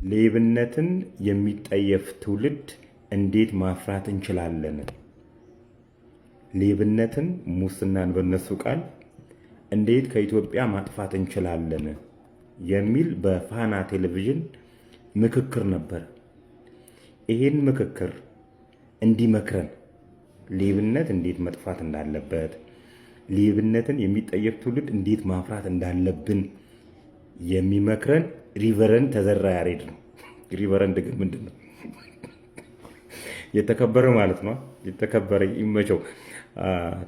ሌብነትን የሚጠየፍ ትውልድ እንዴት ማፍራት እንችላለን? ሌብነትን፣ ሙስናን በነሱ ቃል እንዴት ከኢትዮጵያ ማጥፋት እንችላለን የሚል በፋና ቴሌቪዥን ምክክር ነበር። ይሄን ምክክር እንዲመክረን ሌብነት እንዴት መጥፋት እንዳለበት፣ ሌብነትን የሚጠየፍ ትውልድ እንዴት ማፍራት እንዳለብን የሚመክረን ሪቨረንድ ተዘራ ያሬድ ነው። ሪቨረንድ ግን ምንድን ነው? የተከበረ ማለት ነው። የተከበረ ይመቸው።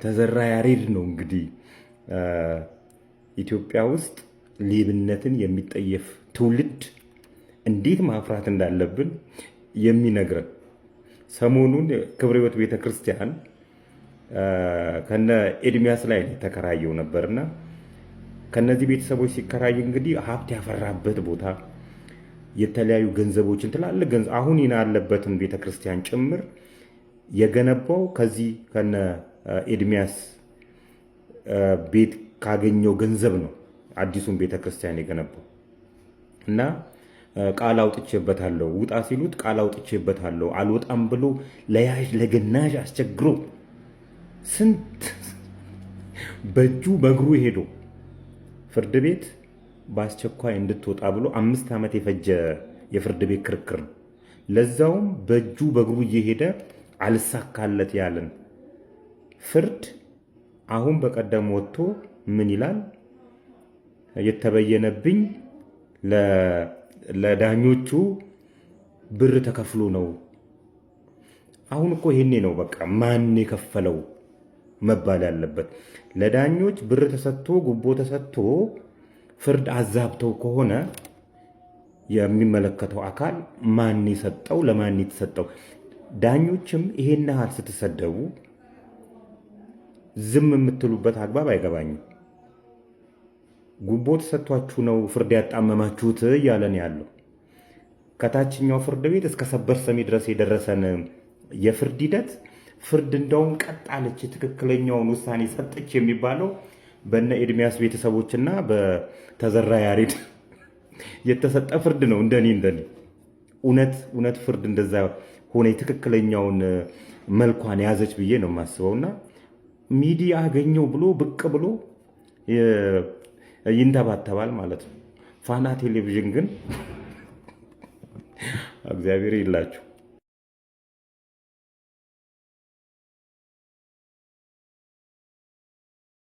ተዘራ ያሬድ ነው እንግዲህ ኢትዮጵያ ውስጥ ሌብነትን የሚጠየፍ ትውልድ እንዴት ማፍራት እንዳለብን የሚነግረን። ሰሞኑን ክብረ ሕይወት ቤተክርስቲያን ከነ ኤድሚያስ ላይ ተከራየው ነበርና ከነዚህ ቤተሰቦች ሲከራይ እንግዲህ ሀብት ያፈራበት ቦታ የተለያዩ ገንዘቦችን ትላልቅ ገንዘብ አሁን ያለበትን ቤተክርስቲያን ጭምር የገነባው ከዚህ ከነ ኤድሚያስ ቤት ካገኘው ገንዘብ ነው። አዲሱን ቤተክርስቲያን የገነባው እና ቃል አውጥቼበታለሁ፣ ውጣ ሲሉት ቃል አውጥቼበታለሁ አልወጣም ብሎ ለያዥ ለገናዥ አስቸግሮ ስንት በእጁ በእግሩ ሄዶ ፍርድ ቤት በአስቸኳይ እንድትወጣ ብሎ 5 ዓመት የፈጀ የፍርድ ቤት ክርክር ነው። ለዛውም በእጁ በእግሩ እየሄደ አልሳካለት ያለን ፍርድ አሁን በቀደም ወጥቶ ምን ይላል? የተበየነብኝ ለዳኞቹ ብር ተከፍሎ ነው። አሁን እኮ ይሄኔ ነው በቃ ማን የከፈለው መባል ያለበት። ለዳኞች ብር ተሰጥቶ ጉቦ ተሰጥቶ ፍርድ አዛብተው ከሆነ የሚመለከተው አካል ማን የሰጠው፣ ለማን የተሰጠው? ዳኞችም ይሄን ያህል ስትሰደቡ ዝም የምትሉበት አግባብ አይገባኝም። ጉቦ ተሰጥቷችሁ ነው ፍርድ ያጣመማችሁት እያለን ያለው ከታችኛው ፍርድ ቤት እስከ ሰበር ሰሚ ድረስ የደረሰን የፍርድ ሂደት ፍርድ እንደውም ቀጥ አለች፣ ትክክለኛውን ውሳኔ ሰጠች የሚባለው በነ ኤድሚያስ ቤተሰቦችና በተዘራ ያሬድ የተሰጠ ፍርድ ነው። እንደኔ እውነት ፍርድ እንደዛ ሆነ ትክክለኛውን መልኳን ያዘች ብዬ ነው የማስበውና ሚዲያ አገኘው ብሎ ብቅ ብሎ ይንተባተባል ማለት ነው። ፋና ቴሌቪዥን ግን እግዚአብሔር ይላችሁ